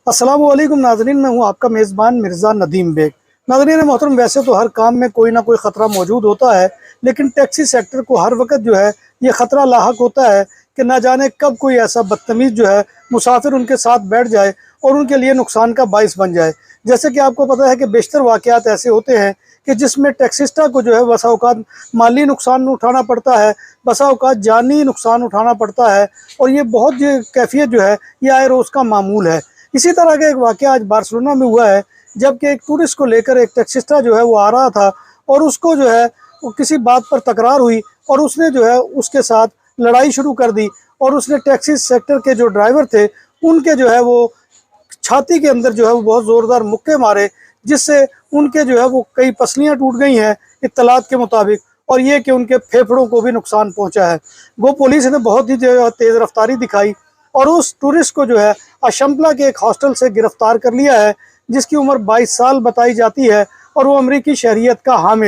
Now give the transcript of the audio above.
अस्सलाम वालेकुम नाज़रीन, मैं हूं आपका मेज़बान मिर्ज़ा नदीम बेग। नाज़रीन मोहतरम, वैसे तो हर काम में कोई ना कोई ख़तरा मौजूद होता है, लेकिन टैक्सी सेक्टर को हर वक्त जो है ये ख़तरा लाहक होता है कि ना जाने कब कोई ऐसा बदतमीज़ जो है मुसाफिर उनके साथ बैठ जाए और उनके लिए नुकसान का बाइस बन जाए। जैसे कि आपको पता है कि बेशतर वाक़यात ऐसे होते हैं कि जिसमें टैक्सिस्टा को जो है बसा औक़ात माली नुकसान उठाना पड़ता है, बसा औक़ात जानी नुकसान उठाना पड़ता है, और ये बहुत जो कैफियत जो है ये आए रोज़ का मामूल है। इसी तरह का एक वाक़या आज बार्सिलोना में हुआ है, जबकि एक टूरिस्ट को लेकर एक टैक्सिस्टा जो है वो आ रहा था और उसको जो है वो किसी बात पर तकरार हुई और उसने जो है उसके साथ लड़ाई शुरू कर दी और उसने टैक्सी सेक्टर के जो ड्राइवर थे उनके जो है वो छाती के अंदर जो है वो बहुत ज़ोरदार मुक्के मारे, जिससे उनके जो है वो कई पसलियाँ टूट गई हैं इत्तलात के मुताबिक, और ये कि उनके फेफड़ों को भी नुकसान पहुंचा है। वो पुलिस ने बहुत ही जो है तेज़ रफ्तारी दिखाई और उस टूरिस्ट को जो है अशंपला के एक हॉस्टल से गिरफ्तार कर लिया है, जिसकी उम्र 22 साल बताई जाती है और वो अमरीकी शहरियत का हामिल